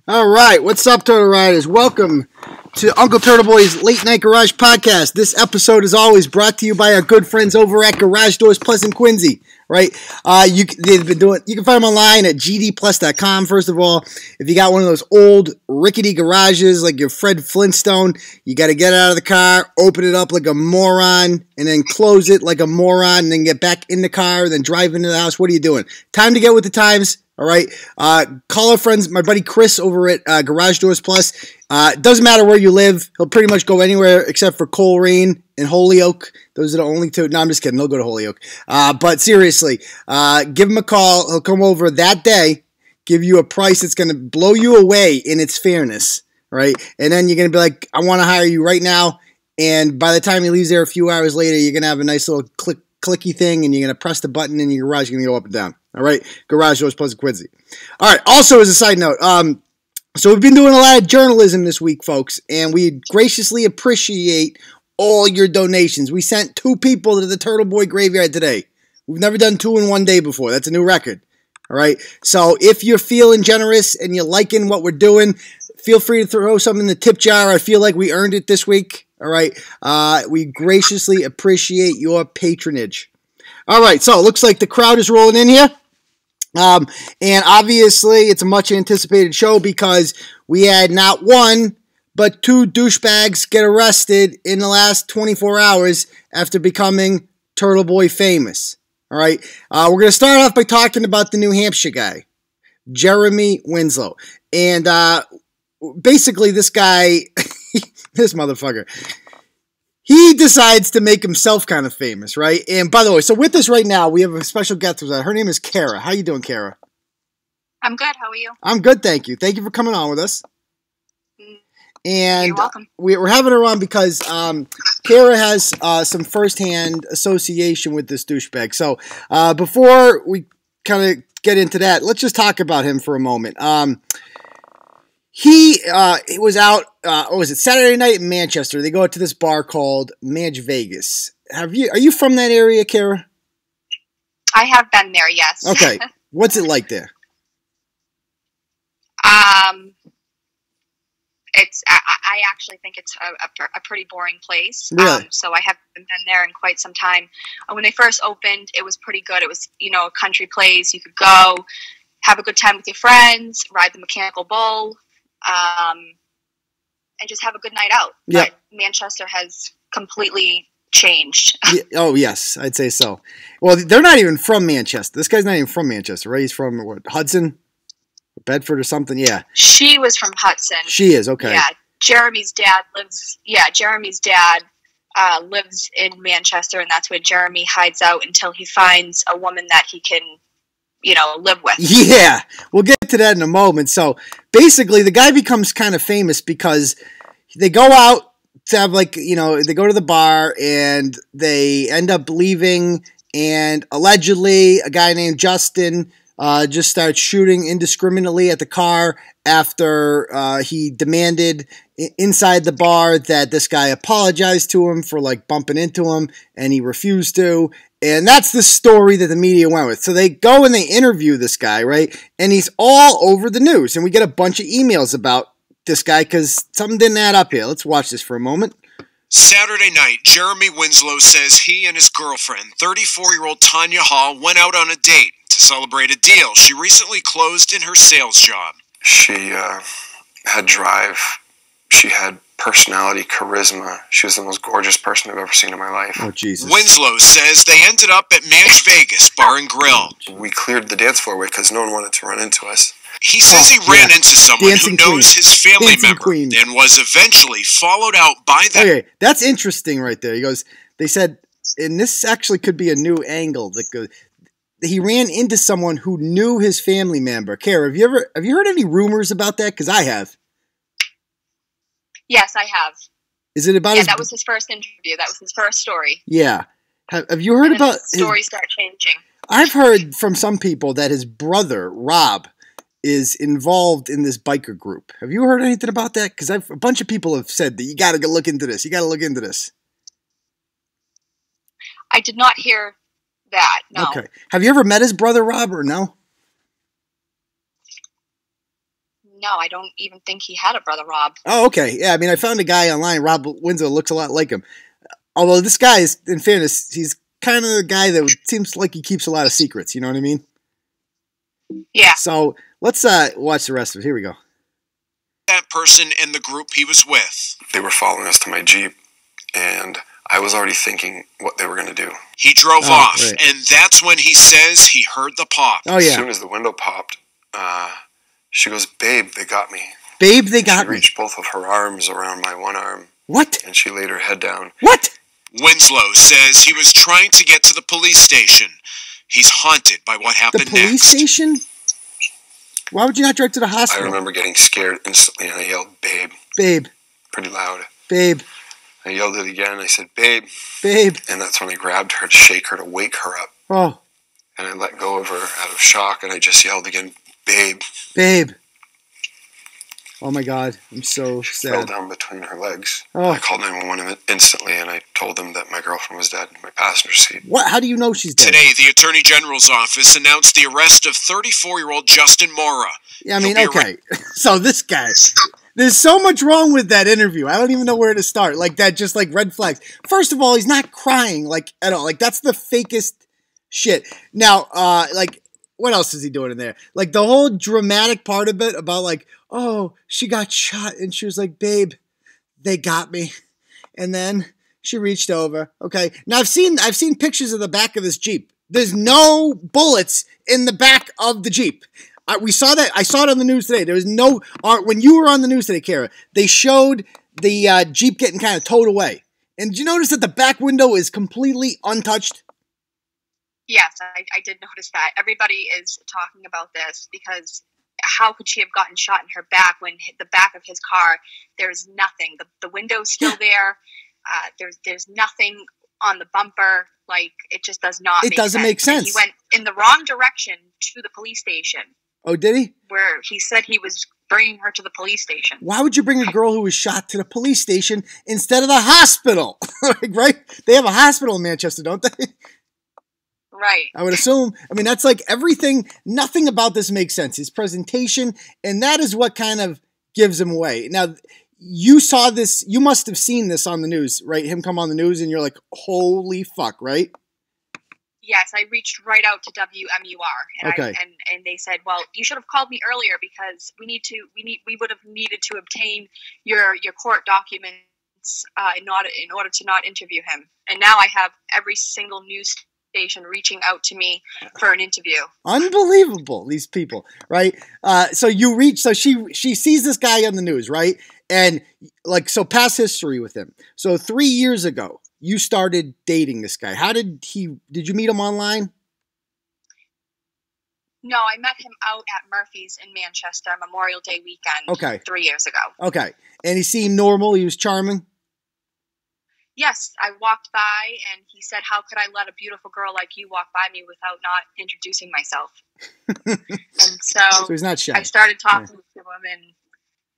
All right, what's up, Turtle Riders? Welcome to Uncle Turtle Boy's Late Night Garage Podcast. This episode is always brought to you by our good friends over at Garage Doors Plus in Quincy. Right? You can find them online at gdplus.com. First of all, if you got one of those old rickety garages like your Fred Flintstone, you got to get out of the car, open it up like a moron, and then close it like a moron, and then get back in the car, and then drive into the house. What are you doing? Time to get with the times. All right. Call our friends, my buddy Chris over at Garage Doors Plus. Doesn't matter where you live. He'll pretty much go anywhere except for Coleraine and Holyoke. Those are the only two. No, I'm just kidding. He'll go to Holyoke. But seriously, give him a call. He'll come over that day, give you a price that's going to blow you away in its fairness. Right. And then you're going to be like, I want to hire you right now. And by the time he leaves there a few hours later, you're going to have a nice little clicky thing, and you're going to press the button, and your garage is going to go up and down. All right, Garage Doors Plus in Quincy. All right, also as a side note, so we've been doing a lot of journalism this week, folks, and we graciously appreciate all your donations. We sent 2 people to the Turtle Boy graveyard today. We've never done 2 in one day before. That's a new record. All right, so if you're feeling generous and you're liking what we're doing, feel free to throw something in the tip jar. I feel like we earned it this week. All right, we graciously appreciate your patronage. All right, so it looks like the crowd is rolling in here. And obviously it's a much anticipated show because we had not 1, but 2 douchebags get arrested in the last 24 hours after becoming Turtle Boy famous. All right. We're going to start off by talking about the New Hampshire guy, Jeremy Winslow. And, basically this guy, this motherfucker, he decides to make himself kind of famous, right? And by the way, so with us right now, we have a special guest. Her name is Kara. How you doing, Kara? I'm good. How are you? I'm good, thank you. Thank you for coming on with us. And you're welcome. We're having her on because Kara has some firsthand association with this douchebag. So before we kind of get into that, let's just talk about him for a moment. He was out, was it Saturday night in Manchester? They go out to this bar called Manch Vegas. Are you from that area, Kara? I have been there, yes. Okay. What's it like there? I actually think it's a pretty boring place. Really? So I haven't been there in quite some time. When they first opened, it was pretty good. It was, a country place. You could go, have a good time with your friends, ride the mechanical bull. And just have a good night out. Yeah. But Manchester has completely changed. Yeah, oh, yes, I'd say so. Well, they're not even from Manchester. This guy's not even from Manchester, right? He's from, Hudson? Bedford or something? Yeah. She was from Hudson. She is, okay. Yeah. Jeremy's dad lives in Manchester, and that's where Jeremy hides out until he finds a woman that he can live with. Yeah, we'll get to that in a moment. So basically, the guy becomes kind of famous because they go out to have they go to the bar and they end up leaving, and allegedly a guy named Justin just starts shooting indiscriminately at the car after he demanded inside the bar that this guy apologized to him for bumping into him, and he refused to. And that's the story that the media went with. So they go and they interview this guy, right? And he's all over the news. And we get a bunch of emails about this guy because something didn't add up here. Let's watch this for a moment. Saturday night, Jeremy Winslow says he and his girlfriend, 34-year-old Tanya Hall, went out on a date to celebrate a deal she recently closed in her sales job. She had drive. She had personality, charisma. She was the most gorgeous person I've ever seen in my life. Oh, Jesus. Winslow says they ended up at Manch Vegas Bar and Grill. We cleared the dance floor away because no one wanted to run into us. He says he ran into someone who knows his family member and was eventually followed out by them. Okay, that's interesting right there. He goes, they said, and this actually could be a new angle that goes, he ran into someone who knew his family member. Kara, have you heard any rumors about that? Because I have. Yes, I have. Is it about? Yeah, that was his first interview. That was his first story. Yeah. Have you heard about? Stories start changing. I've heard from some people that his brother Rob is involved in this biker group. Have you heard anything about that? Because a bunch of people have said that you got to look into this. You got to look into this. I did not hear that. No. Okay. Have you ever met his brother Rob or no? No, I don't even think he had a brother Rob. Oh, okay. Yeah, I mean, I found a guy online. Rob Winslow looks a lot like him. Although this guy is, in fairness, he's kind of the guy that seems like he keeps a lot of secrets. You know what I mean? Yeah. So let's watch the rest of it. Here we go. That person and the group he was with. They were following us to my Jeep, and I was already thinking what they were going to do. He drove off, right. and that's when he says he heard the pop. Oh, yeah. As soon as the window popped, she goes, "Babe, they got me." Babe, they got She me. reached both of her arms around my one arm. What? And she laid her head down. What? Winslow says he was trying to get to the police station. He's haunted by what happened The police station? Why would you not drive to the I hospital? remember getting scared instantly, and I yelled, "Babe," Babe. pretty loud. Babe. I yelled it again. I said, "Babe." Babe. And that's when I grabbed her to shake her to wake her up. Oh. And I let go of her out of shock, and I just yelled again, "Babe." Babe. Oh my God, I'm so She fell sad. down between her legs. Oh. I called 911 instantly, and I told them that my girlfriend was dead in my passenger seat. What? How do you know she's dead? Today, the Attorney General's office announced the arrest of 34-year-old Justin Mora. Yeah, I mean, He'll be okay. So this guy, there's so much wrong with that interview. I don't even know where to start. Like that, just like red flags. First of all, he's not crying like at all. Like that's the fakest shit. Now, like, what else is he doing in there? Like the whole dramatic part of it about like, oh, she got shot and she was like, "Babe, they got me," and then she reached over. Okay, now I've seen pictures of the back of this Jeep. There's no bullets in the back of the Jeep. We saw that. I saw it on the news today. There was no. When you were on the news today, Kara, they showed the Jeep getting kind of towed away. And did you notice that the back window is completely untouched? Yes, I did notice that. Everybody is talking about this because how could she have gotten shot in her back when the back of his car, there's nothing. The window's still there. There's nothing on the bumper. Like, it just does not It doesn't make sense. And he went in the wrong direction to the police station. Oh, did he? Where he said he was bringing her to the police station. Why would you bring a girl who was shot to the police station instead of the hospital? Right? They have a hospital in Manchester, don't they? Right. I would assume. I mean, that's like everything. Nothing about this makes sense. His presentation, and that is what kind of gives him away. Now, you saw this. You must have seen this on the news, right? Him come on the news, and you're like, "Holy fuck!" Right? Yes, I reached right out to WMUR, and Okay. and they said, "Well, you should have called me earlier because we would have needed to obtain your court documents in order to not interview him." And now I have every single news station reaching out to me for an interview. Unbelievable, these people, right? So she sees this guy on the news, right? And like, so past history with him. So 3 years ago, you started dating this guy. Did you meet him online? No, I met him out at Murphy's in Manchester Memorial Day weekend. Okay. 3 years ago. Okay. And he seemed normal. He was charming. Yes, I walked by and he said, "How could I let a beautiful girl like you walk by me without not introducing myself?" And so he's not shy. I started talking to him, and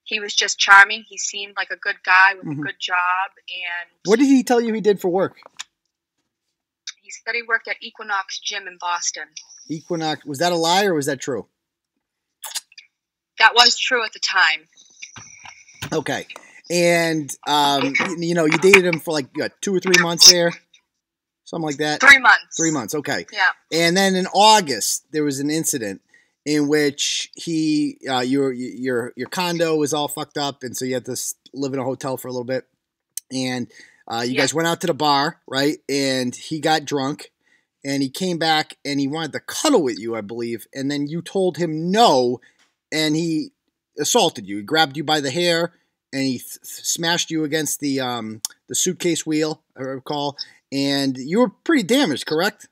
he was just charming. He seemed like a good guy with a good job. And What did he tell you he did for work? he said he worked at Equinox Gym in Boston. Equinox. Was that a lie or was that true? That was true at the time. Okay. And, you dated him for like 2 or 3 months there? Something like that? 3 months. 3 months, okay. Yeah. And then in August, there was an incident in which your condo was all fucked up, and so you had to live in a hotel for a little bit. And you guys went out to the bar, right? And he got drunk, and he came back, and he wanted to cuddle with you, I believe. And then you told him no, and he assaulted you. He grabbed you by the hair, and he smashed you against the suitcase wheel, I recall. And you were pretty damaged, correct?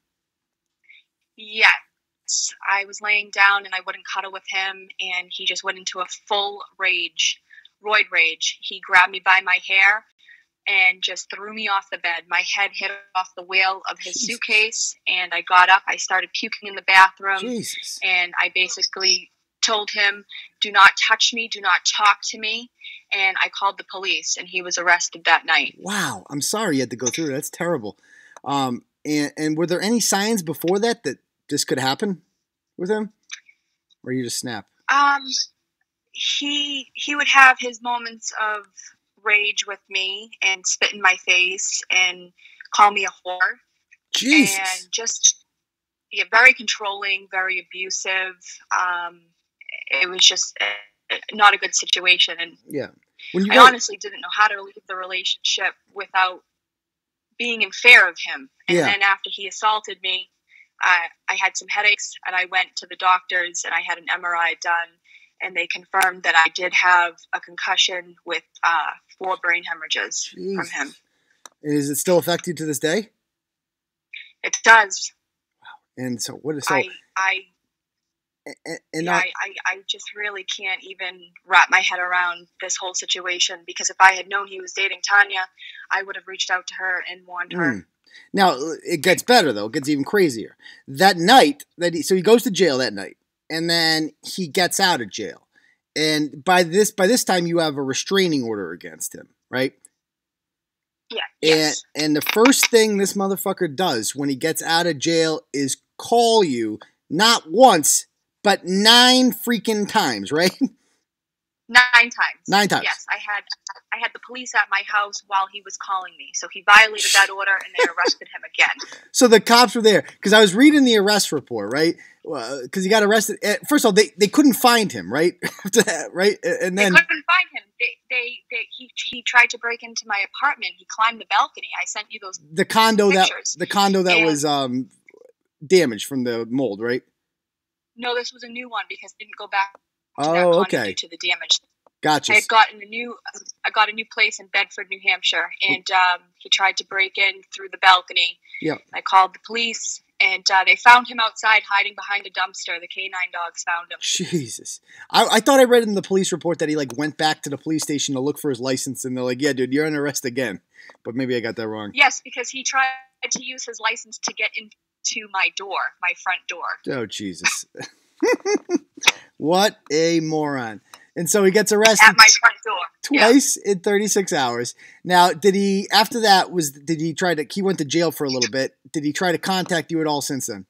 Yes. I was laying down and I wouldn't cuddle with him, and he just went into a full rage, roid rage. He grabbed me by my hair and just threw me off the bed. My head hit off the wheel of his suitcase, and I got up. I started puking in the bathroom. Jesus. And I basically told him, "Do not touch me, do not talk to me." And I called the police, and he was arrested that night. Wow. I'm sorry you had to go through that. That's terrible. And were there any signs before that this could happen with him? Or you just snap? he would have his moments of rage with me and spit in my face and call me a whore. Jesus. And just very controlling, very abusive. It was just not a good situation. And I honestly didn't know how to leave the relationship without being in fear of him. And then after he assaulted me, I had some headaches, and I went to the doctors, and I had an MRI done, and they confirmed that I did have a concussion with 4 brain hemorrhages from him. Is it still affect you to this day? It does. Wow. And so what is I just really can't even wrap my head around this whole situation, because if I had known he was dating Tanya, I would have reached out to her and warned her. Now, it gets better, though. It gets even crazier. That night, so he goes to jail that night, and then he gets out of jail. And by this time, you have a restraining order against him, right? Yeah. Yes. And the first thing this motherfucker does when he gets out of jail is call you, not once, but 9 freaking times, right? 9 times. 9 times. Yes, I had the police at my house while he was calling me. So he violated that order, and they arrested him again. So the cops were there, because I was reading the arrest report, right? Because he got arrested. First of all, they couldn't find him, right? Right? And then they couldn't find him. He tried to break into my apartment. He climbed the balcony. I sent you those pictures. The condo that was damaged from the mold, right? No, this was a new one, because it didn't go back to that condo okay. due to the damage. Gotcha. I got a new place in Bedford, New Hampshire, and he tried to break in through the balcony. Yeah. I called the police, and they found him outside hiding behind a dumpster. The K9 dogs found him. Jesus. I thought I read in the police report that he went back to the police station to look for his license, and they're like, yeah, dude, you're under arrest again. But maybe I got that wrong. Yes, because he tried to use his license to get into my front door. Oh, Jesus. What a moron. And so he gets arrested at my front door twice in 36 hours. Now, after that, he went to jail for a little bit. Did he try to contact you at all since then?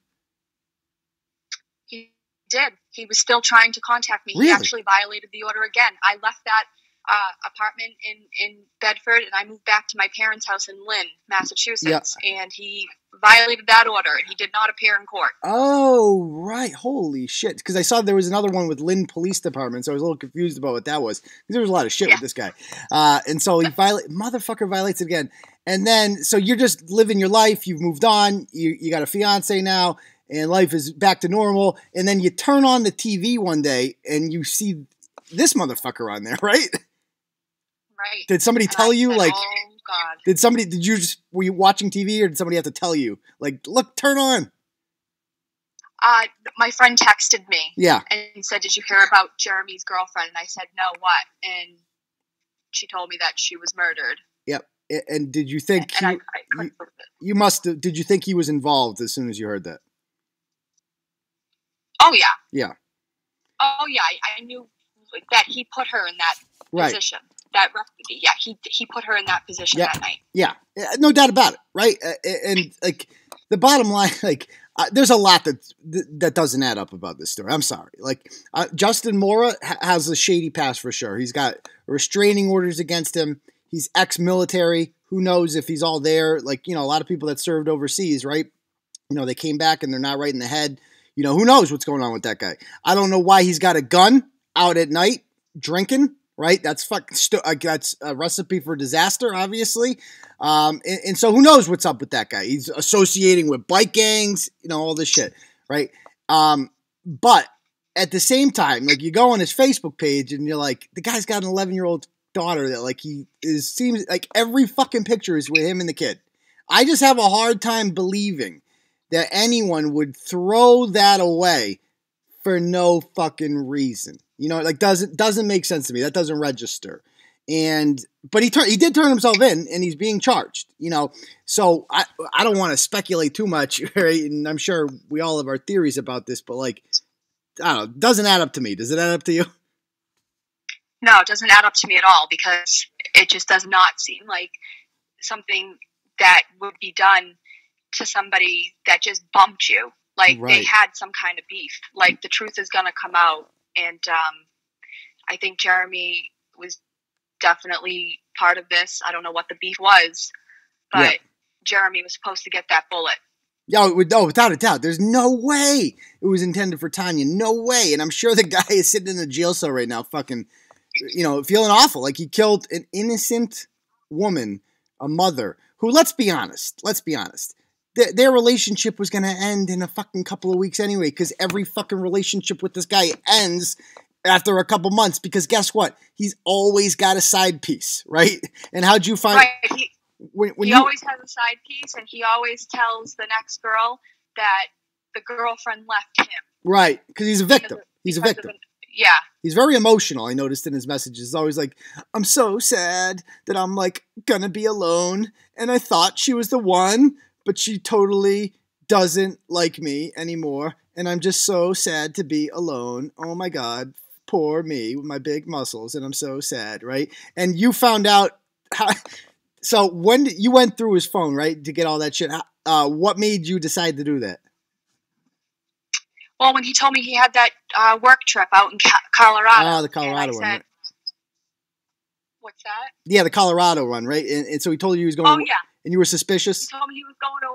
He did. He was still trying to contact me. Really? He actually violated the order again. I left that apartment in Bedford, and I moved back to my parents' house in Lynn, Massachusetts, and he violated that order, and he did not appear in court. Oh, right. Holy shit. Because I saw there was another one with Lynn Police Department, so I was a little confused about what that was. Because there was a lot of shit with this guy. And so motherfucker violates it again. And then, so you're just living your life. You've moved on. You got a fiance now, and life is back to normal. And then you turn on the TV one day, and you see this motherfucker on there, right? Right. Did somebody tell you, said, oh, God. Were you watching TV, or did somebody have to tell you, look, turn on? My friend texted me. Yeah. And said, did you hear about Jeremy's girlfriend? And I said, no, what? And she told me that she was murdered. Yep. And did you think I couldn't believe it. Did you think he was involved as soon as you heard that? Oh, yeah. Yeah. Oh, yeah. I knew that he put her in that position. That he put her in that position that night. Yeah, no doubt about it, right? And the bottom line, there's a lot that doesn't add up about this story. I'm sorry. Justin Mora has a shady past for sure. He's got restraining orders against him. He's ex-military. Who knows if he's all there? A lot of people that served overseas, right? They came back and they're not right in the head. Who knows what's going on with that guy? I don't know why he's got a gun out at night drinking. Right, that's that's a recipe for disaster, obviously, and so who knows what's up with that guy? He's associating with bike gangs, all this shit, right? But at the same time, you go on his Facebook page and you're like, the guy's got an 11-year-old daughter that seems like every fucking picture is with him and the kid. I just have a hard time believing that anyone would throw that away for no fucking reason. Doesn't make sense to me. That doesn't register. But he did turn himself in, and he's being charged. So I don't want to speculate too much, right? And I'm sure we all have our theories about this, but I don't know, it doesn't add up to me. Does it add up to you? No, it doesn't add up to me at all, because it just does not seem like something that would be done to somebody that just bumped you. They had some kind of beef. The truth is going to come out. And I think Jeremy was definitely part of this. I don't know what the beef was, but Jeremy was supposed to get that bullet. Yeah, without a doubt. There's no way it was intended for Tanya. No way. And I'm sure the guy is sitting in a jail cell right now fucking, feeling awful. Like he killed an innocent woman, a mother, who, let's be honest. Their relationship was going to end in a fucking couple of weeks anyway, because every fucking relationship with this guy ends after a couple months, because guess what? He's always got a side piece, right? And how'd you find... Right. He always has a side piece, and he always tells the next girl that the girlfriend left him. Right, because he's a victim. He's a victim. Yeah. He's very emotional, I noticed in his messages. He's always like, I'm so sad that I'm, like, gonna be alone, and I thought she was the one, but she totally doesn't like me anymore, and I'm just so sad to be alone. Oh, my God. Poor me with my big muscles, and I'm so sad, right? And you found out how... So when you went through his phone, right, to get all that shit, what made you decide to do that? Well, when he told me he had that work trip out in Colorado. Oh, the Colorado one. Right? What's that? Yeah, the Colorado one, right? And so he told you he was going. Oh, yeah. And you were suspicious? He told me he was going to,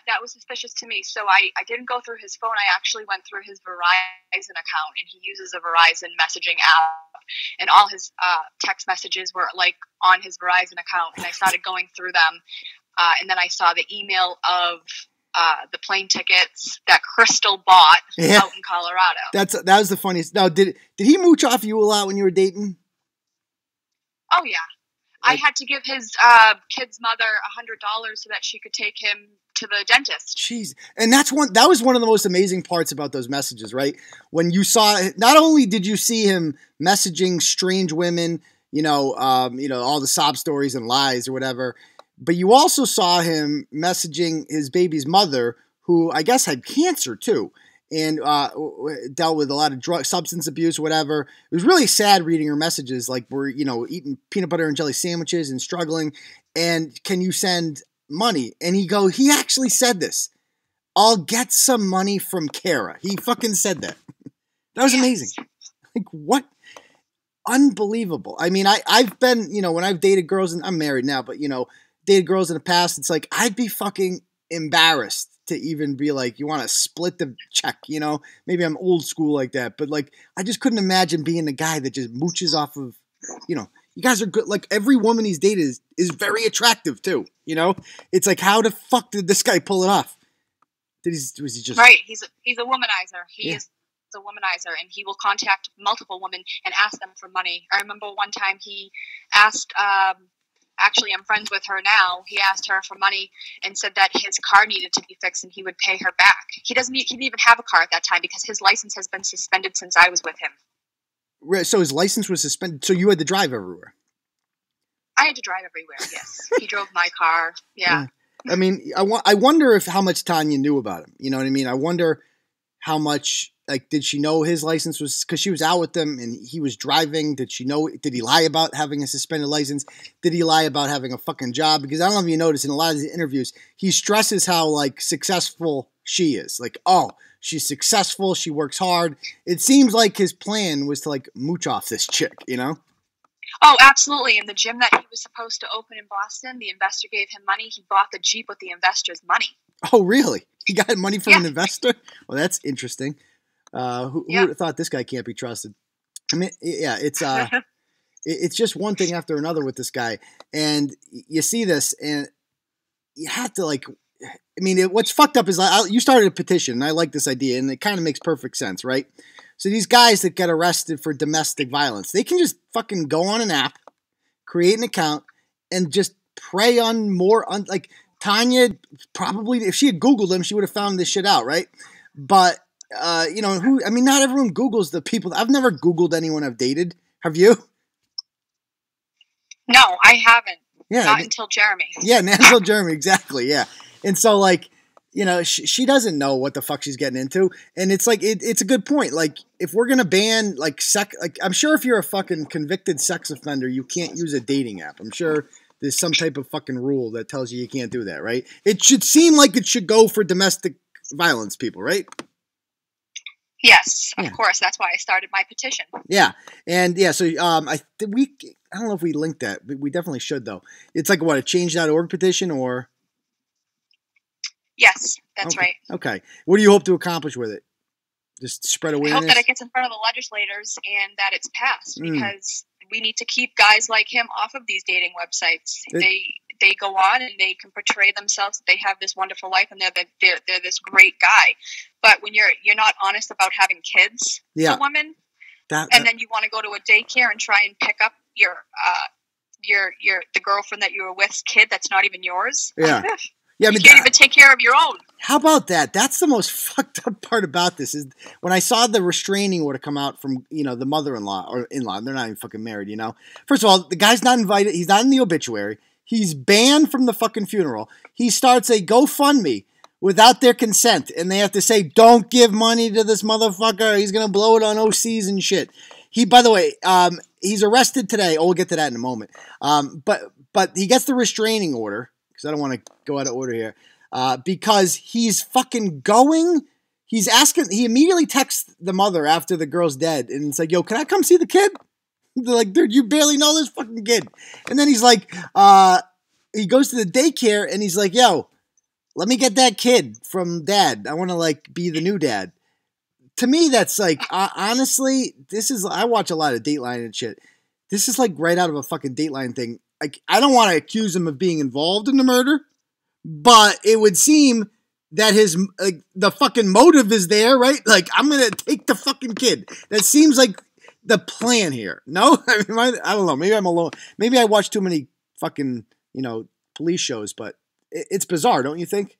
that was suspicious to me. So I didn't go through his phone. I actually went through his Verizon account, and he uses a Verizon messaging app, and all his text messages were like on his Verizon account, and I started going through them, and then I saw the email of the plane tickets that Crystal bought out in Colorado. That was the funniest. Now, did he mooch off you a lot when you were dating? Oh, yeah. I had to give his kid's mother $100 so that she could take him to the dentist. Jeez. And that was one of the most amazing parts about those messages, right? When you saw, not only did you see him messaging strange women, all the sob stories and lies or whatever, but you also saw him messaging his baby's mother, who I guess had cancer too, and dealt with a lot of substance abuse or whatever. It was really sad reading her messages, like we're, eating peanut butter and jelly sandwiches and struggling, and can you send money? And he actually said this, I'll get some money from Kara. He fucking said that. That was amazing. Like, what? Unbelievable. I mean, I've been, when I've dated girls, and I'm married now, but, dated girls in the past, it's like, I'd be fucking embarrassed to even be like, you want to split the check, maybe I'm old school like that, but like, I just couldn't imagine being the guy that just mooches off of, you guys are good. Like every woman he's dated is very attractive too, it's like, how the fuck did this guy pull it off? Was he just... Right. He's a womanizer. He is a womanizer, and he will contact multiple women and ask them for money. I remember one time he asked, actually, I'm friends with her now. He asked her for money and said that his car needed to be fixed and he would pay her back. He didn't even have a car at that time because his license has been suspended since I was with him. So his license was suspended. So you had to drive everywhere. I had to drive everywhere. Yes, he drove my car. Yeah. I mean, I wonder how much Tanya knew about him. You know what I mean? I wonder how much. Like, did she know his license was, because she was out with him and he was driving? Did she know, did he lie about having a suspended license? Did he lie about having a fucking job? Because I don't know if you noticed in a lot of the interviews, he stresses how, like, successful she is. Like, oh, she's successful, she works hard. It seems like his plan was to, like, mooch off this chick, Oh, absolutely. In the gym that he was supposed to open in Boston, the investor gave him money. He bought the Jeep with the investor's money. Oh, really? He got money from an investor? Well, that's interesting. Who would have thought this guy can't be trusted? I mean, yeah, it's just one thing after another with this guy, and you see this, and you have to like. I mean, what's fucked up is you started a petition, and I like this idea, and it kind of makes perfect sense, right? So these guys that get arrested for domestic violence, they can just fucking go on an app, create an account, and just prey on more. Like Tanya, probably if she had Googled them, she would have found this shit out, right? But not everyone Googles the people. I've never Googled anyone I've dated. Have you? No, I haven't. Yeah. Not until Jeremy. Yeah, not until Jeremy, exactly, yeah. And so, like, she doesn't know what the fuck she's getting into. And it's like, it's a good point. Like, if we're going to ban, like, I'm sure if you're a fucking convicted sex offender, you can't use a dating app. I'm sure there's some type of fucking rule that tells you can't do that, right? It should seem like it should go for domestic violence people, right? Yes, Yeah. of course. That's why I started my petition. Yeah, and yeah, so I don't know if we linked that, but we definitely should though. It's like what, a change.org petition or? Yes, that's Okay. right. Okay. What do you hope to accomplish with it? Just spread I awareness? hope that it gets in front of the legislators and that it's passed Mm. because we need to keep guys like him off of these dating websites. They go on and they can portray themselves that they have this wonderful life and they're this great guy. But when you're not honest about having kids, Yeah. a woman, That- and then you want to go to a daycare and try and pick up the girlfriend that you were with's kid that's not even yours. Yeah. Yeah, I mean, you can't even take care of your own. how about that? That's the most fucked up part about this is when I saw the restraining order come out from, the mother-in-law or in-law. They're not even fucking married, First of all, the guy's not invited. He's not in the obituary. He's banned from the fucking funeral. He starts a GoFundMe without their consent, and they have to say, don't give money to this motherfucker. He's going to blow it on OCs and shit. By the way, he's arrested today. Oh, we'll get to that in a moment. But he gets the restraining order, because I don't want to go out of order here, because he's fucking going. He immediately texts the mother after the girl's dead, and it's like, yo, can I come see the kid? They're like, dude, you barely know this fucking kid. And then he's like, he goes to the daycare, and he's like, yo, let me get that kid from dad. I want to, be the new dad. To me, that's honestly, I watch a lot of Dateline and shit. This is right out of a fucking Dateline thing. I don't want to accuse him of being involved in the murder, but it would seem that the fucking motive is there, right? I'm going to take the fucking kid. That seems like the plan here. No? I don't know. Maybe I'm alone. Maybe I watch too many fucking, police shows, but it's bizarre, don't you think?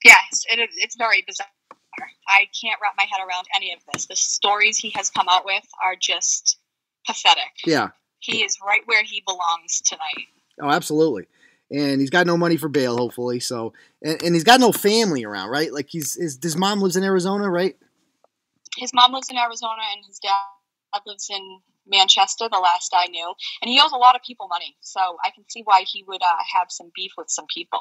Yes, it's very bizarre. I can't wrap my head around any of this. The stories he has come out with are just pathetic. Yeah. He is right where he belongs tonight. Oh, absolutely. And he's got no money for bail, hopefully. So, and he's got no family around, right? His mom lives in Arizona, right? His mom lives in Arizona, and his dad lives in Manchester, the last I knew. And he owes a lot of people money, so I can see why he would have some beef with some people.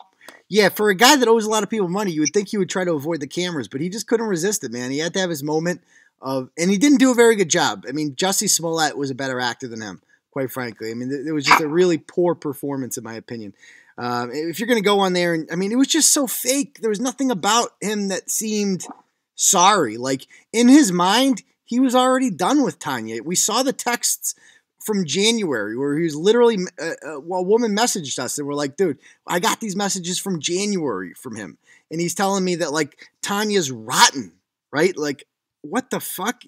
Yeah, for a guy that owes a lot of people money, you would think he would try to avoid the cameras, but he just couldn't resist it, man. He had to have his moment and he didn't do a very good job. I mean, Jussie Smollett was a better actor than him, quite frankly. I mean, it was just a really poor performance, in my opinion. If you're going to go on there, and I mean, it was just so fake. There was nothing about him that seemed sorry. In his mind, he was already done with Tanya. We saw the texts from January where he was literally, a woman messaged us and we're like, dude, I got these messages from January from him. And he's telling me that Tanya's rotten, right? What the fuck,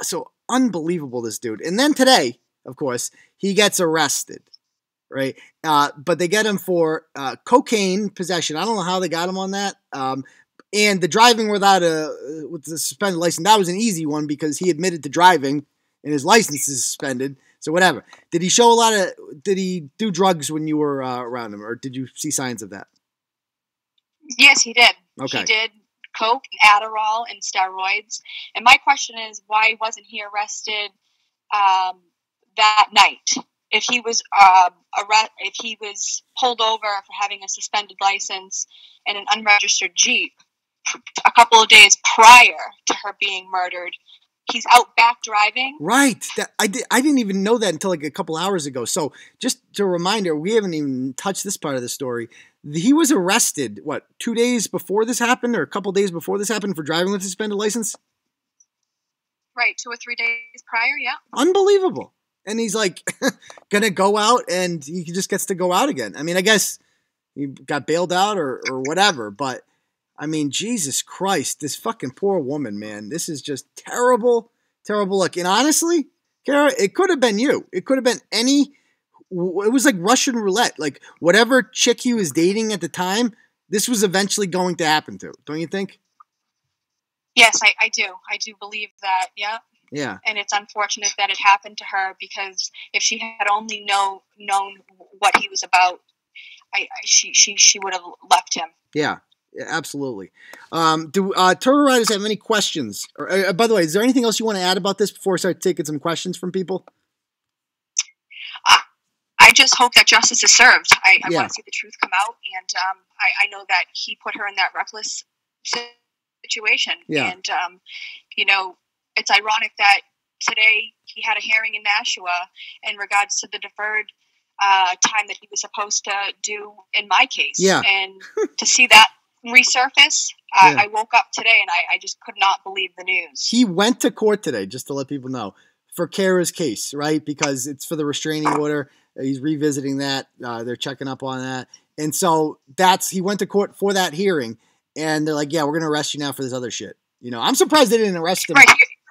so unbelievable, this dude. And then today, of course, he gets arrested, right? But they get him for cocaine possession. I don't know how they got him on that. And the driving with the suspended license, that was an easy one because he admitted to driving and his license is suspended. So whatever. Did he do drugs when you were around him, or did you see signs of that? Yes, he did. Okay. He did coke, Adderall, and steroids. And my question is, why wasn't he arrested that night? If he was if he was pulled over for having a suspended license and an unregistered Jeep a couple of days prior to her being murdered, he's out back driving. Right. I didn't even know that until a couple hours ago. So just a reminder, we haven't even touched this part of the story. He was arrested, 2 days before this happened, or a couple days before this happened, for driving with a suspended license? Right, 2 or 3 days prior, yeah. Unbelievable. And he's gonna go out, and he just gets to go out again. I mean, I guess he got bailed out or whatever, but I mean, Jesus Christ, this fucking poor woman, man. This is just terrible, terrible luck. And honestly, Kara, it could have been you. It could have been it was like Russian roulette. Whatever chick he was dating at the time, this was eventually going to happen to. Don't you think? Yes, I do. I do believe that, yeah. Yeah. And it's unfortunate that it happened to her, because if she had only known what he was about, she would have left him. Yeah. Yeah, absolutely. Do Turtle Riders have any questions? Or, by the way, is there anything else you want to add about this before I start taking some questions from people? I just hope that justice is served. I want to see the truth come out, and I know that he put her in that reckless situation. Yeah. And, you know, it's ironic that today he had a hearing in Nashua in regards to the deferred time that he was supposed to do in my case. Yeah. And to see that resurface, I woke up today and I just could not believe the news. He went to court today, just to let people know, for Kara's case, right? Because it's for the restraining order. He's revisiting that. They're checking up on that. And so he went to court for that hearing, and they're like, yeah, we're going to arrest you now for this other shit. You know, I'm surprised they didn't arrest him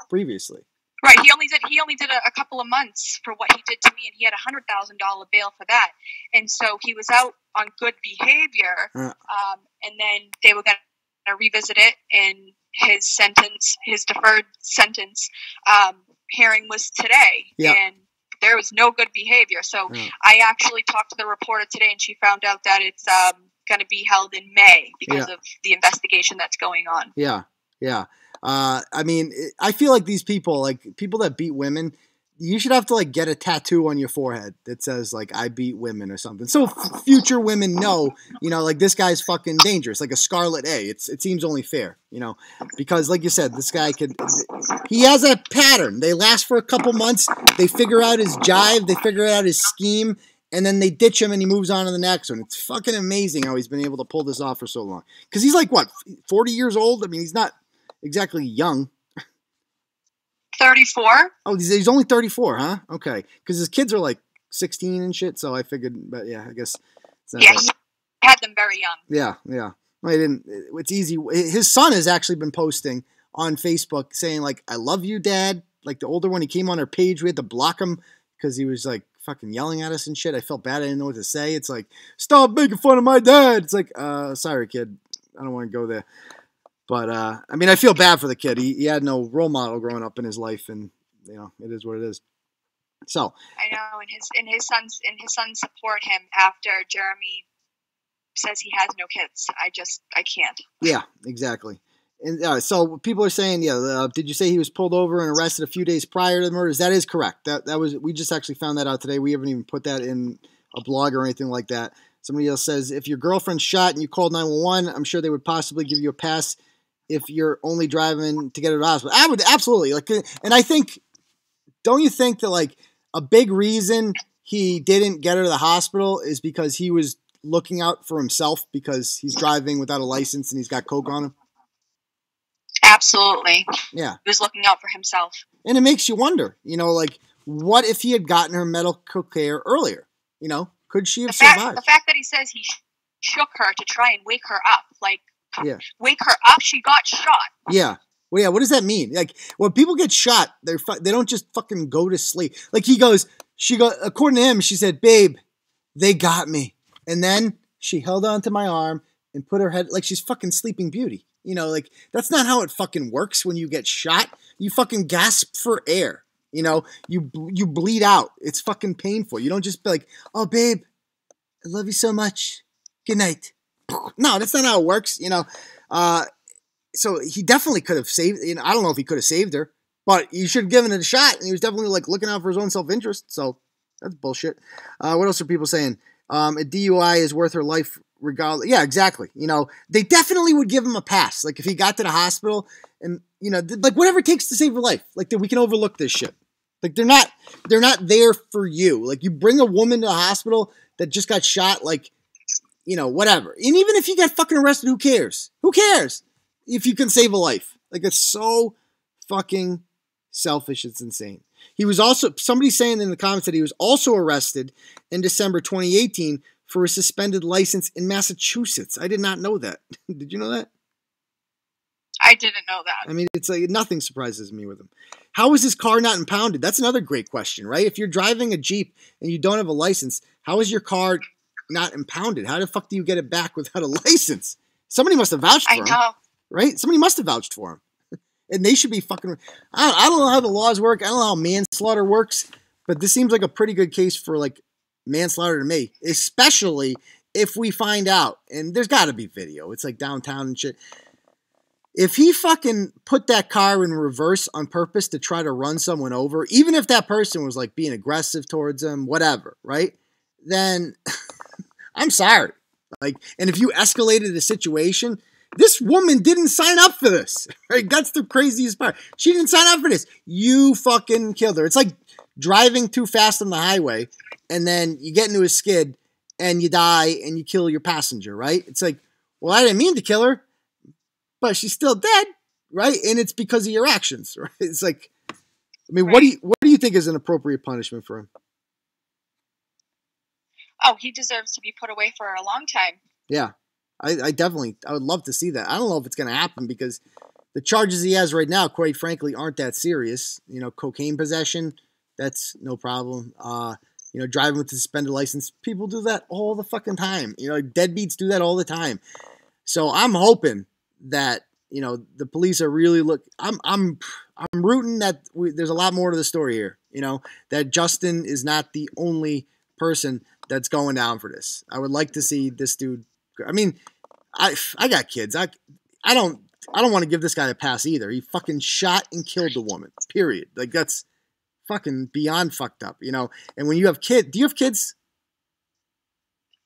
previously. Right. He only did a couple of months for what he did to me, and he had $100,000 bail for that. And so he was out on good behavior, and then they were going to revisit it, and his deferred sentence hearing was today. Yeah. And there was no good behavior. So I actually talked to the reporter today, and she found out that it's going to be held in May because of the investigation that's going on. Yeah, yeah. I mean, I feel like these people, like people that beat women, you should have to like get a tattoo on your forehead that says like I beat women or something. So future women know, you know, like this guy's fucking dangerous, like a scarlet A. It seems only fair, you know, because like you said, this guy he has a pattern. They last for a couple months. They figure out his jive. They figure out his scheme. And then they ditch him and he moves on to the next one. It's fucking amazing how he's been able to pull this off for so long. Because he's like, what, 40 years old? I mean, he's not exactly young. 34. Oh, he's only 34, huh? Okay. Because his kids are like 16 and shit, so I figured, but yeah, I guess. It's not he had them very young. Yeah, yeah. Well, it's easy. His son has actually been posting on Facebook saying, like, I love you, Dad. Like, the older one, he came on our page. We had to block him because he was, like, fucking yelling at us and shit. I felt bad. I didn't know what to say. It's like, stop making fun of my dad. It's like, sorry, kid. I don't want to go there. But, I mean, I feel bad for the kid. He had no role model growing up in his life, and, you know, it is what it is. So. I know, and his sons support him after Jeremy says he has no kids. I can't. Yeah, exactly. And so people are saying, did you say he was pulled over and arrested a few days prior to the murders? That is correct. That was, we just actually found that out today. We haven't even put that in a blog or anything like that. Somebody else says, if your girlfriend's shot and you called 911, I'm sure they would possibly give you a pass if you're only driving to get her to the hospital. I would absolutely and I think, don't you think that like a big reason he didn't get her to the hospital is because he was looking out for himself because he's driving without a license and he's got coke on him? Absolutely. Yeah. He was looking out for himself. And it makes you wonder, you know, like, what if he had gotten her medical care earlier? You know, could she have survived? The fact that he says he shook her to try and wake her up, like, wake her up, she got shot. Yeah. Well, yeah, what does that mean? Like, when people get shot, they don't just fucking go to sleep. Like, according to him, she said, babe, they got me. And then she held onto my arm and put her head, like she's fucking Sleeping Beauty. You know, like, that's not how it fucking works when you get shot. You fucking gasp for air. You know, you bleed out. It's fucking painful. You don't just be like, oh, babe, I love you so much. Good night. No, that's not how it works, you know. So he definitely could have saved, you know, I don't know if he could have saved her, but he should have given it a shot. And he was definitely, like, looking out for his own self-interest. So that's bullshit. What else are people saying? A DUI is worth her life regardless. Yeah, exactly. You know, they definitely would give him a pass. Like, if he got to the hospital and, you know, like, whatever it takes to save her life. Like, we can overlook this shit. Like, they're not there for you. Like, you bring a woman to the hospital that just got shot, like, you know, whatever. And even if you get fucking arrested, who cares? Who cares if you can save a life? Like, it's so fucking selfish. It's insane. He was also, somebody saying in the comments that he was also arrested in December 2018 for a suspended license in Massachusetts. I did not know that. Did you know that? I didn't know that. I mean, it's like nothing surprises me with him. How is his car not impounded? That's another great question, right? If you're driving a Jeep and you don't have a license, how is your car not impounded? How the fuck do you get it back without a license? Somebody must have vouched for him. I know. Right? Somebody must have vouched for him. And they should be fucking... I don't know how the laws work. I don't know how manslaughter works. But this seems like a pretty good case for, like, manslaughter to me. Especially if we find out. And there's got to be video. It's like downtown and shit. If he fucking put that car in reverse on purpose to try to run someone over, even if that person was, like, being aggressive towards him, whatever, right? Then... I'm sorry. Like, and if you escalated the situation, This woman didn't sign up for this. Right? That's the craziest part. She didn't sign up for this. You fucking killed her. It's like driving too fast on the highway and then you get into a skid and you die and you kill your passenger, right? It's like, well, I didn't mean to kill her, but she's still dead, right? And it's because of your actions, right? It's like, I mean, Right. what do you think is an appropriate punishment for him? Oh, he deserves to be put away for a long time. Yeah, I would love to see that. I don't know if it's going to happen because the charges he has right now, quite frankly, aren't that serious. You know, cocaine possession, that's no problem. You know, driving with a suspended license, people do that all the fucking time. You know, deadbeats do that all the time. So I'm hoping that, you know, the police are really I'm rooting that there's a lot more to the story here. You know, that Justin is not the only person that's going down for this. I would like to see this dude. I mean, I got kids. I don't want to give this guy a pass either. He fucking shot and killed the woman. Period. Like, that's fucking beyond fucked up, you know. And when you have kids, do you have kids?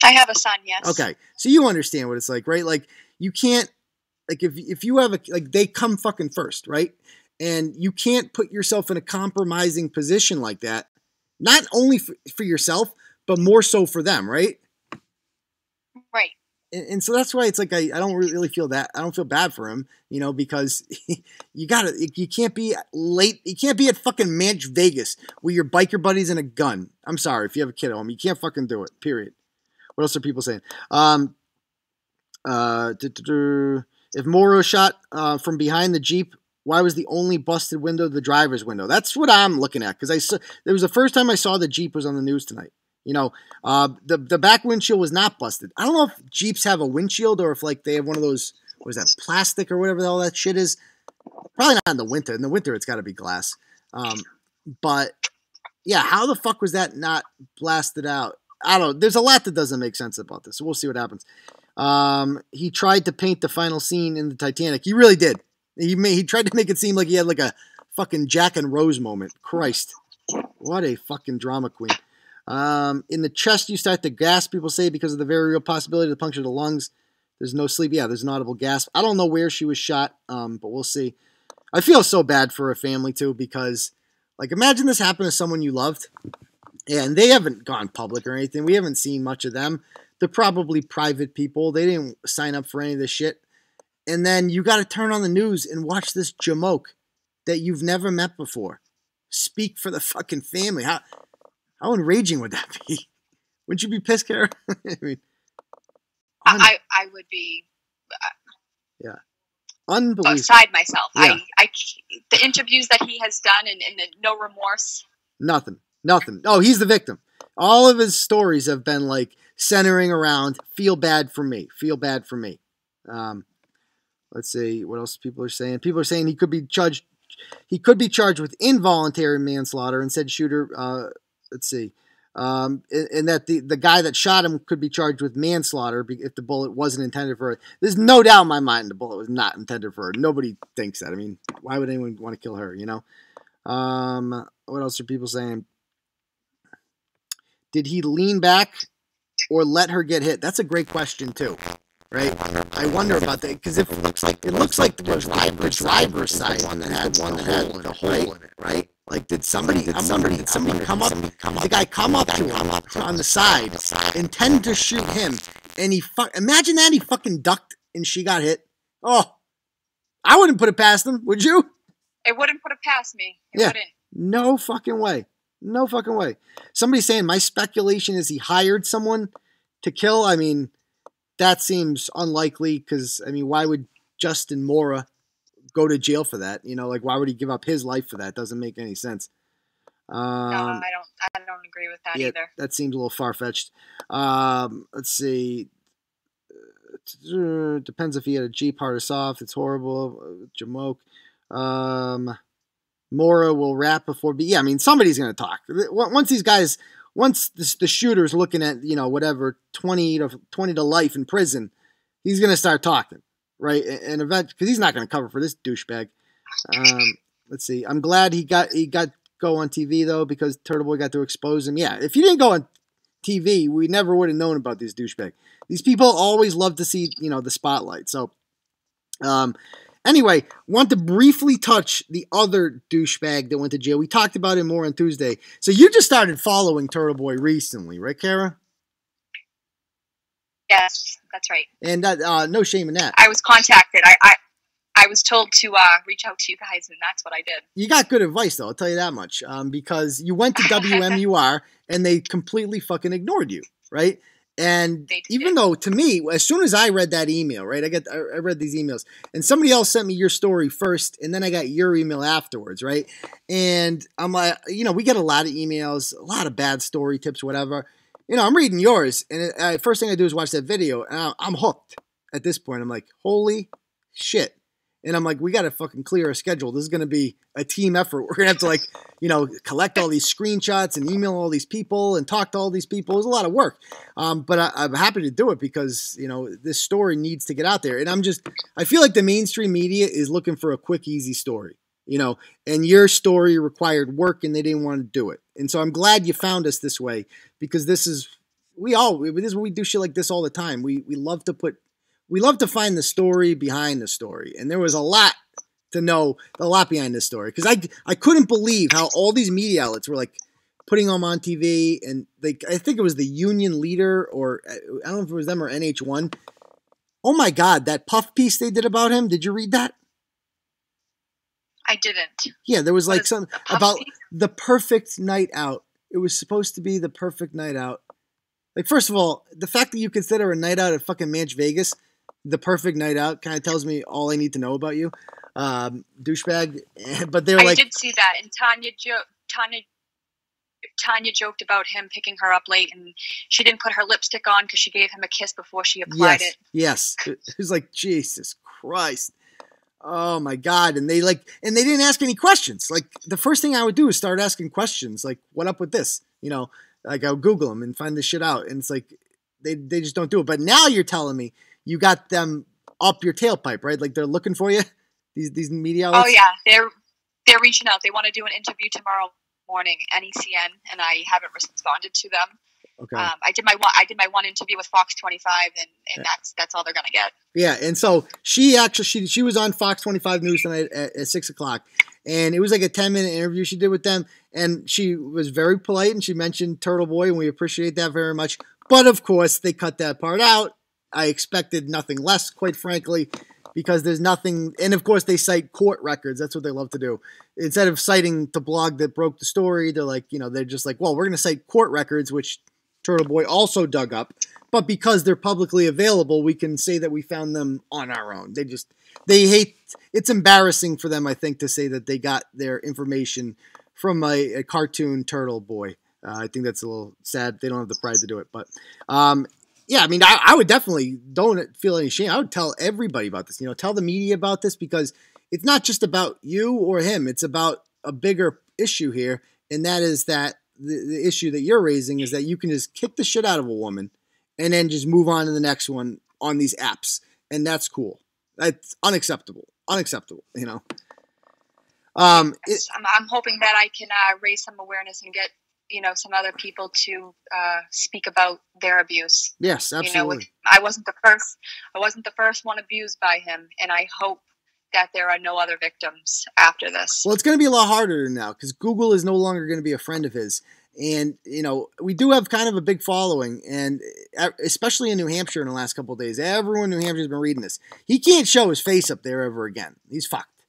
I have a son, yes. Okay, so you understand what it's like, right? Like, you can't, like, if you have like, they come fucking first, right? And you can't put yourself in a compromising position like that, not only for yourself, but more so for them, right? Right. And so that's why it's like, I don't really feel that. I don't feel bad for him, you know, because you can't be late. You can't be at fucking Manch Vegas with your biker buddies and a gun. I'm sorry, if you have a kid at home, you can't fucking do it, period. What else are people saying? If Moro shot from behind the Jeep, why was the only busted window the driver's window? That's what I'm looking at, because it was the first time I saw the Jeep was on the news tonight. You know, the back windshield was not busted. I don't know if Jeeps have a windshield or if, like, they have one of those, what is that, plastic or whatever the hell that shit is. Probably not in the winter. In the winter, it's got to be glass. But, yeah, how the fuck was that not blasted out? I don't know. There's a lot that doesn't make sense about this, so we'll see what happens. He tried to paint the final scene in the Titanic. He really did. He tried to make it seem like he had, like, a fucking Jack and Rose moment. Christ. What a fucking drama queen. In the chest, you start to gasp, people say, because of the very real possibility to puncture the lungs. There's no sleep. Yeah, there's an audible gasp. I don't know where she was shot, but we'll see. I feel so bad for her family, too, because, like, imagine this happened to someone you loved, and they haven't gone public or anything. We haven't seen much of them. They're probably private people. They didn't sign up for any of this shit. And then you got to turn on the news and watch this jamoke that you've never met before speak for the fucking family. How enraging would that be? Wouldn't you be pissed, Kara? I mean, I would be yeah, unbelievable. beside myself. Yeah. The interviews that he has done and the no remorse. Nothing. Oh, he's the victim. All of his stories have been like centering around feel bad for me. Let's see what else people are saying. People are saying he could be charged. He could be charged with involuntary manslaughter and said shooter. Let's see. And that the guy that shot him could be charged with manslaughter if the bullet wasn't intended for her. There's no doubt in my mind the bullet was not intended for her. Nobody thinks that. I mean, why would anyone want to kill her, you know? What else are people saying? Did he lean back or let her get hit? That's a great question, too. Right? I wonder about that, because it looks like the driver's side one that had the hole in it, right? Like, did somebody come up? The guy come up to him on the side, intend to shoot him, and imagine that he fucking ducked and she got hit. Oh, I wouldn't put it past him, would you? It wouldn't put it past me. It Yeah, wouldn't. no fucking way. Somebody's saying my speculation is he hired someone to kill. I mean, that seems unlikely because, I mean, why would Justin Mora go to jail for that? You know, like, why would he give up his life for that? Doesn't make any sense. No, I don't agree with that either. That seems a little far-fetched. Let's see. Depends if he had a Jeep, hard or soft. It's horrible. Jamoke. Mora will rap before. Yeah, I mean, somebody's going to talk. Once the shooter's looking at, you know, whatever, 20 to life in prison, he's going to start talking, right? And eventually, because he's not going to cover for this douchebag. Let's see. I'm glad he got go on TV, though, because Turtle Boy got to expose him. Yeah, if he didn't go on TV, we never would have known about this douchebag. These people always love to see, you know, the spotlight. So Anyway, want to briefly touch the other douchebag that went to jail. We talked about him more on Tuesday. So you just started following Turtle Boy recently, right, Kara? Yes, that's right. And no shame in that. I was contacted. I was told to reach out to you guys, and that's what I did. You got good advice, though. I'll tell you that much. Because you went to WMUR, and they completely fucking ignored you, right? And even though, to me, as soon as I read that email, right, I read these emails, and somebody else sent me your story first, and then I got your email afterwards, right? And I'm like, we get a lot of emails, a lot of bad story tips, whatever. I'm reading yours, and first thing I do is watch that video, and I'm hooked at this point. I'm like, holy shit. And I'm like, we got to fucking clear our schedule. This is going to be a team effort. We're going to have to collect all these screenshots and email all these people and talk to all these people. It's a lot of work. But I'm happy to do it because, this story needs to get out there. And I feel like the mainstream media is looking for a quick, easy story, and your story required work and they didn't want to do it. And so I'm glad you found us this way because this is what we do shit like this all the time. We love to find the story behind the story. And there was a lot behind this story. Because I couldn't believe how all these media outlets were putting him on TV. And I think it was the Union Leader, or I don't know if it was them or NH1. Oh my God, that puff piece they did about him. Did you read that? I didn't. Yeah, there was something about the perfect night out. It was supposed to be the perfect night out. First of all, the fact that you consider a night out at fucking Manch Vegas the perfect night out kind of tells me all I need to know about you, douchebag. But they were I did see that, and Tanya joked about him picking her up late, and she didn't put her lipstick on because she gave him a kiss before she applied it. Yes, it was like, Jesus Christ. Oh my God. And they didn't ask any questions. The first thing I would do is start asking questions. What up with this? I'll Google them and find this shit out. And it's they just don't do it. But now you're telling me you got them up your tailpipe, right? They're looking for you, these media outlets? Oh yeah. They're reaching out. They want to do an interview tomorrow morning, NECN, and I haven't responded to them. Okay. I did my one interview with Fox 25, and that's all they're gonna get. Yeah, and so she was on Fox 25 News tonight at 6:00, and it was a 10-minute interview she did with them, and she was very polite, and she mentioned Turtle Boy, and we appreciate that very much. But of course, they cut that part out. I expected nothing less, quite frankly, because there's nothing, and of course they cite court records. That's what they love to do. Instead of citing the blog that broke the story, they're they're just well, we're gonna cite court records, which Turtle Boy also dug up, but because they're publicly available, we can say that we found them on our own. They hate, it's embarrassing for them, I think, to say that they got their information from a cartoon Turtle Boy. I think that's a little sad. They don't have the pride to do it, but yeah, I mean, I would definitely don't feel any shame. I would tell everybody about this, tell the media about this, because it's not just about you or him. It's about a bigger issue here, and that is that the issue that you're raising is that you can just kick the shit out of a woman and then just move on to the next one on these apps. And that's cool. That's unacceptable. Unacceptable, Yes, I'm hoping that I can raise some awareness and get, some other people to speak about their abuse. Yes, absolutely. I wasn't the first one abused by him, and I hope that there are no other victims after this. Well, it's going to be a lot harder now because Google is no longer going to be a friend of his. And, we do have kind of a big following, and especially in New Hampshire in the last couple of days. Everyone in New Hampshire has been reading this. He can't show his face up there ever again. He's fucked.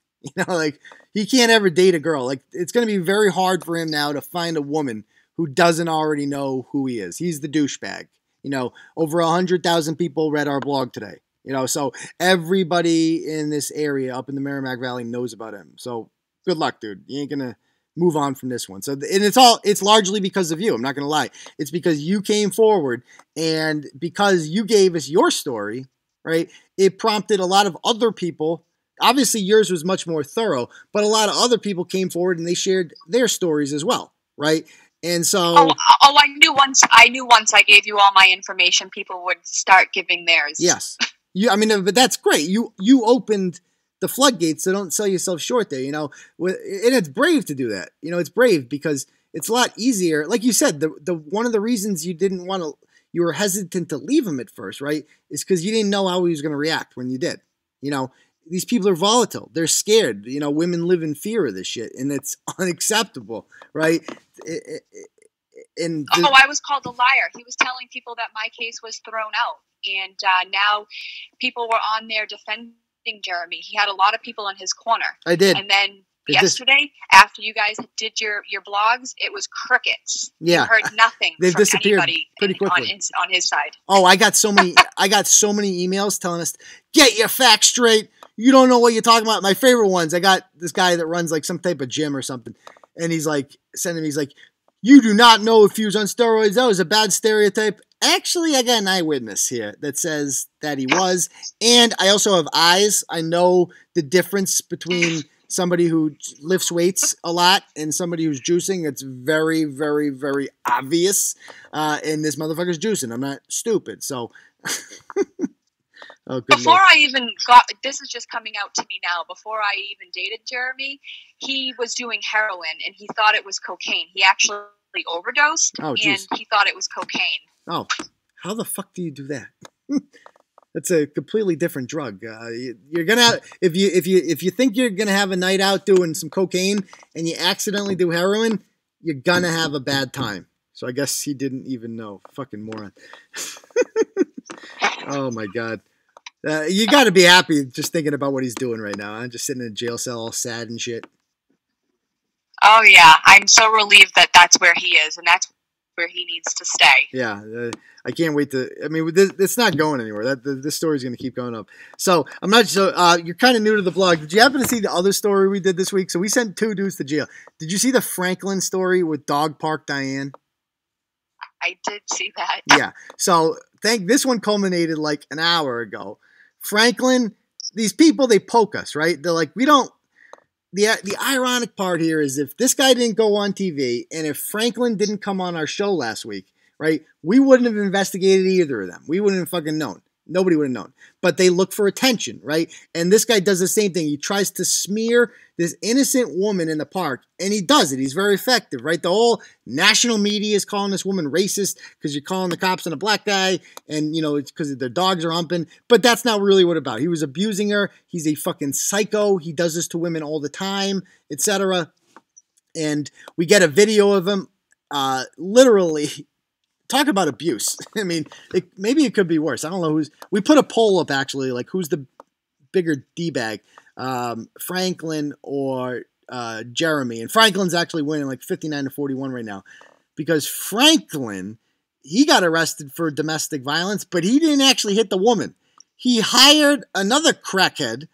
He can't ever date a girl. It's going to be very hard for him now to find a woman who doesn't already know who he is. He's the douchebag. Over 100,000 people read our blog today. So everybody in this area up in the Merrimack Valley knows about him. So good luck, dude. You ain't going to move on from this one. So, and it's largely because of you. I'm not going to lie. It's because you came forward, and because you gave us your story, right? It prompted a lot of other people. Obviously yours was much more thorough, but a lot of other people came forward and they shared their stories as well. Right. And so, I knew once I gave you all my information, people would start giving theirs. Yes. But that's great. You opened the floodgates, so don't sell yourself short there, and it's brave to do that. It's brave because it's a lot easier. Like you said, the one of the reasons you were hesitant to leave him at first, right, is because you didn't know how he was going to react when you did. these people are volatile. They're scared. You know, women live in fear of this shit, and it's unacceptable, right? I was called a liar. He was telling people that my case was thrown out, and now people were on there defending Jeremy. He had a lot of people in his corner. I did. And then yesterday, after you guys did your blogs, it was crickets. Yeah, you heard nothing. They've from disappeared anybody pretty quickly on his side. Oh, I got so many. I got so many emails telling us, "Get your facts straight. You don't know what you're talking about." My favorite ones. I got this guy that runs like some type of gym or something, and he's like sending me. He's like, "You do not know if he was on steroids. That was a bad stereotype." Actually, I got an eyewitness here that says that he was. And I also have eyes. I know the difference between somebody who lifts weights a lot and somebody who's juicing. It's very, very, very obvious. And this motherfucker's juicing. I'm not stupid. So, before I even got, this is just coming out to me now, before I even dated Jeremy, he was doing heroin and he thought it was cocaine. He actually overdosed and he thought it was cocaine. Oh, how the fuck do you do that? That's a completely different drug. You're gonna if you think you're gonna have a night out doing some cocaine and you accidentally do heroin, you're gonna have a bad time. So I guess he didn't even know. Fucking moron. Oh my god. You got to be happy just thinking about what he's doing right now. I'm just sitting in a jail cell all sad and shit. Oh yeah, I'm so relieved that that's where he is, and that's where he needs to stay. Yeah, I can't wait to. I mean, it's not going anywhere. This story is going to keep going up. So I'm not. So you're kind of new to the blog. Did you happen to see the other story we did this week? So we sent 2 dudes to jail. Did you see the Franklin story with Dog Park Diane? I did see that. Yeah. So this one culminated like an hour ago. Franklin, these people, they poke us, right? They're like, we don't. The ironic part here is if this guy didn't go on TV and if Franklin didn't come on our show last week, right, we wouldn't have investigated either of them. We wouldn't have fucking known. Nobody would have known. But they look for attention, right? And this guy does the same thing. He tries to smear this innocent woman in the park, and he does it. He's very effective, right? The whole national media is calling this woman racist because you're calling the cops on a black guy, and, you know, it's because their dogs are humping. But that's not really what about. He was abusing her. He's a fucking psycho. He does this to women all the time, etc. And we get a video of him literally... Talk about abuse. I mean, maybe it could be worse. I don't know who's... We put a poll up, actually, like who's the bigger D-bag, Franklin or Jeremy. And Franklin's actually winning like 59-41 right now. Because Franklin, he got arrested for domestic violence, but he didn't actually hit the woman. He hired another crackhead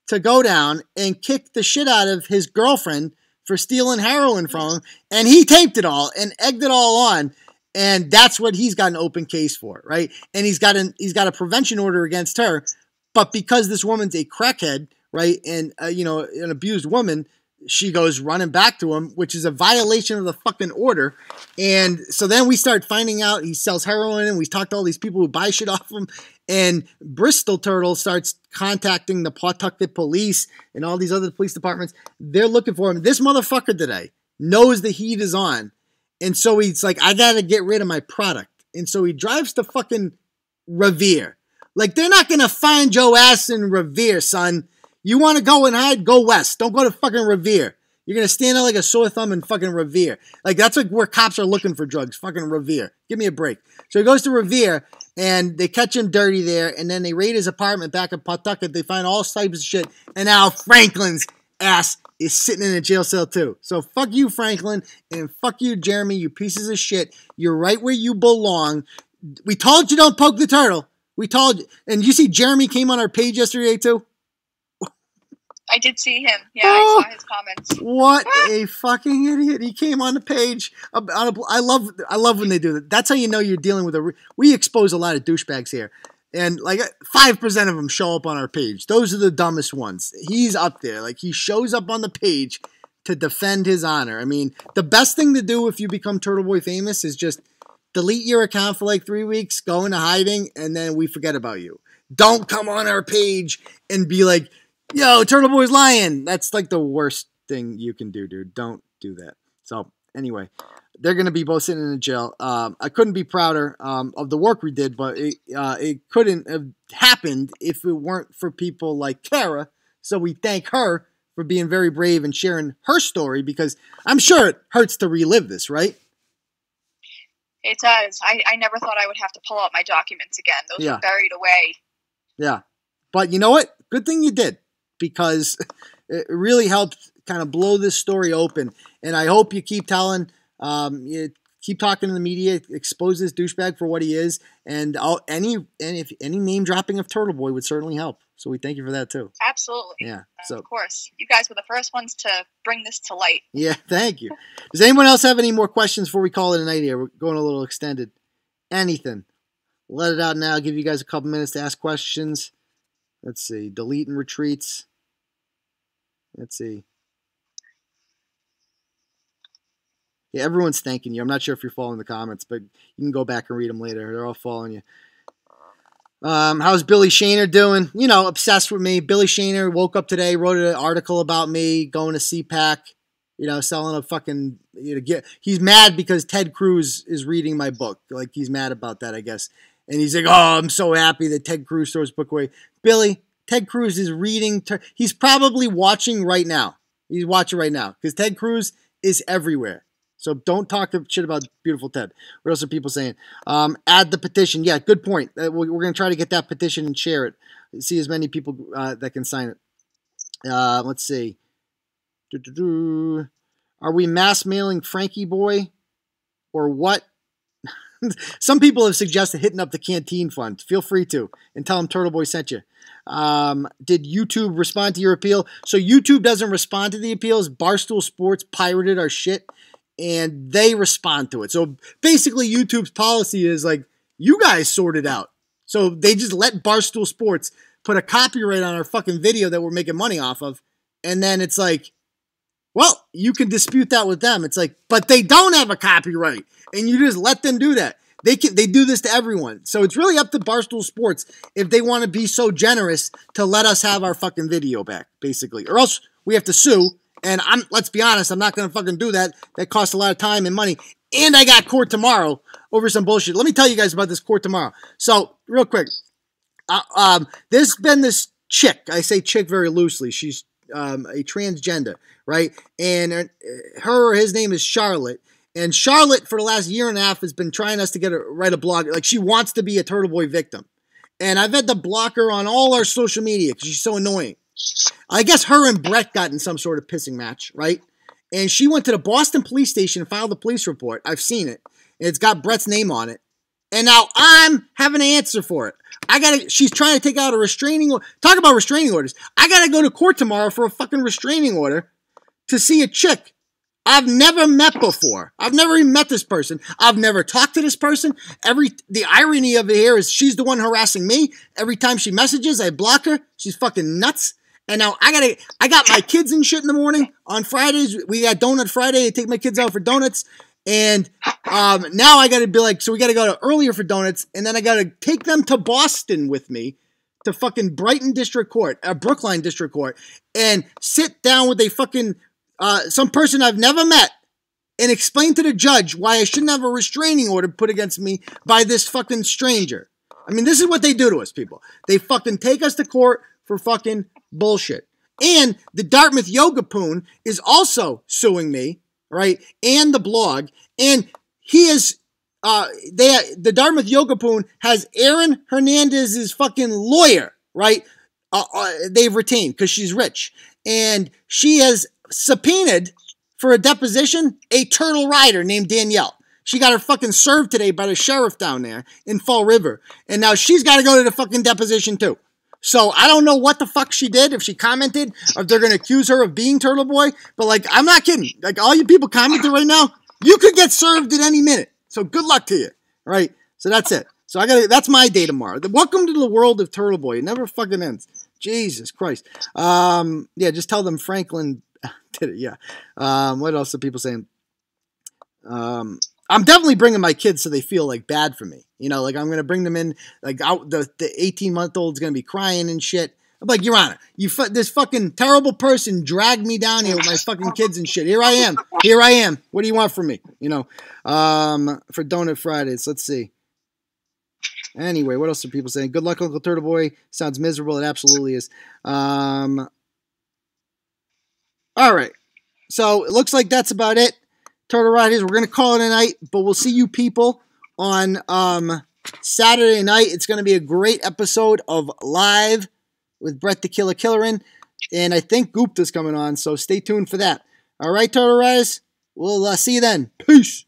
to go down and kick the shit out of his girlfriend for stealing heroin from him. And he taped it all and egged it all on. And that's what he's got an open case for, right? And he's got a prevention order against her, but because this woman's a crackhead, right, and an abused woman, she goes running back to him, which is a violation of the fucking order. And so then we start finding out he sells heroin, and we talk to all these people who buy shit off him. And Bristol Turtle starts contacting the Pawtucket police and all these other police departments. They're looking for him. This motherfucker today knows the heat is on. And so he's like, I got to get rid of my product. And so he drives to fucking Revere. Like, they're not going to find your ass in Revere, son. You want to go and hide? Go west. Don't go to fucking Revere. You're going to stand there like a sore thumb in fucking Revere. Like, that's like where cops are looking for drugs. Fucking Revere. Give me a break. So he goes to Revere, and they catch him dirty there, and then they raid his apartment back in Pawtucket. They find all types of shit. And now Franklin's ass is sitting in a jail cell too. So fuck you, Franklin, and fuck you, Jeremy, you pieces of shit. You're right where you belong. We told you don't poke the turtle. We told you. And you see Jeremy came on our page yesterday too? I did see him. Yeah, I saw his comments. What a fucking idiot. He came on the page. I love when they do that. That's how you know you're dealing with we expose a lot of douchebags here. And like 5% of them show up on our page. Those are the dumbest ones. He's up there. Like, he shows up on the page to defend his honor. I mean, the best thing to do if you become Turtle Boy famous is just delete your account for like 3 weeks, go into hiding, and then we forget about you. Don't come on our page and be like, yo, Turtle Boy's lying. That's like the worst thing you can do, dude. Don't do that. So anyway, they're going to be both sitting in jail. I couldn't be prouder of the work we did, but it couldn't have happened if it weren't for people like Kara. So we thank her for being very brave and sharing her story, because I'm sure it hurts to relive this, right? It does. I never thought I would have to pull out my documents again. Those were buried away. Yeah. But you know what? Good thing you did, because it really helped kind of blow this story open. And I hope you keep telling, you keep talking to the media, expose this douchebag for what he is, and any name dropping of Turtle Boy would certainly help. So we thank you for that too. Absolutely. Yeah. So of course, you guys were the first ones to bring this to light. Yeah, thank you. Does anyone else have any more questions before we call it a night here? We're going a little extended. Anything? Let it out now. I'll give you guys a couple minutes to ask questions. Let's see. Delete and retreats. Let's see. Yeah, everyone's thanking you. I'm not sure if you're following the comments, but you can go back and read them later. They're all following you. How's Billy Shaner doing? You know, obsessed with me. Billy Shaner woke up today, wrote an article about me going to CPAC, you know, selling a fucking, he's mad because Ted Cruz is reading my book. Like, he's mad about that, I guess. And he's like, oh, I'm so happy that Ted Cruz throws his book away. Billy, Ted Cruz is reading, he's probably watching right now. He's watching right now, because Ted Cruz is everywhere. So don't talk shit about beautiful Ted. What else are people saying? Add the petition. Yeah, good point. We're going to try to get that petition and share it. See as many people that can sign it. Let's see. Are we mass mailing Frankie Boy or what? Some people have suggested hitting up the canteen fund. Feel free to. And tell them Turtle Boy sent you. Did YouTube respond to your appeal? So YouTube doesn't respond to the appeals. Barstool Sports pirated our shit, and they respond to it. So basically YouTube's policy is like, you guys sort it out. So they just let Barstool Sports put a copyright on our fucking video that we're making money off of. And then it's like, well, you can dispute that with them. It's like, but they don't have a copyright, and you just let them do that. They do this to everyone. So it's really up to Barstool Sports if they want to be so generous to let us have our fucking video back, basically. Or else we have to sue. And let's be honest, I'm not going to fucking do that. That costs a lot of time and money. And I got court tomorrow over some bullshit. Let me tell you guys about this court tomorrow. So, real quick. There's been this chick. I say chick very loosely. She's a transgender, right? And his name is Charlotte. And Charlotte, for the last year and a half, has been trying us to get her write a blog. Like, she wants to be a Turtle Boy victim. And I've had to block her on all our social media because she's so annoying. I guess her and Brett got in some sort of pissing match, right? And she went to the Boston police station and filed a police report. I've seen it. It's got Brett's name on it. And now I'm having to answer for it. She's trying to take out a restraining order. Talk about restraining orders. I got to go to court tomorrow for a fucking restraining order to see a chick I've never met before. I've never even met this person. I've never talked to this person. The irony of it here is she's the one harassing me. Every time she messages, I block her. She's fucking nuts. And now I got my kids and shit in the morning. On Fridays, we got Donut Friday. I take my kids out for donuts. And now I got to be like, so we got to go earlier for donuts. And then I got to take them to Boston with me to fucking Brookline District Court, and sit down with a fucking some person I've never met and explain to the judge why I shouldn't have a restraining order put against me by this fucking stranger. I mean, this is what they do to us, people. They fucking take us to court for fucking bullshit. And the Dartmouth Yoga Poon is also suing me, right? And the blog. And he is, the Dartmouth Yoga Poon has Aaron Hernandez's fucking lawyer, right? They've retained because she's rich. And she has subpoenaed for a deposition a turtle rider named Danielle. She got her fucking served today by the sheriff down there in Fall River. And now she's got to go to the fucking deposition too. So I don't know what the fuck she did, if she commented, or if they're going to accuse her of being Turtle Boy. But like, I'm not kidding. Like, all you people commenting right now, you could get served at any minute. So good luck to you. All right. So that's it. So that's my day tomorrow. Welcome to the world of Turtle Boy. It never fucking ends. Jesus Christ. Yeah, just tell them Franklin did it. Yeah. What else are people saying? I'm definitely bringing my kids so they feel like bad for me. You know, like I'm going to bring them in, like the 18-month-old's going to be crying and shit. I'm like, Your Honor, this fucking terrible person dragged me down here with my fucking kids and shit. Here I am. What do you want from me? You know, for Donut Fridays. Let's see. Anyway, what else are people saying? Good luck, Uncle Turtle Boy. Sounds miserable. It absolutely is. All right. So it looks like that's about it. Turtle Riders, we're going to call it a night, but we'll see you people on Saturday night. It's going to be a great episode of Live with Brett the Killer Killerin, and I think Gupta's coming on, so stay tuned for that. All right, Turtle Riders, we'll see you then. Peace.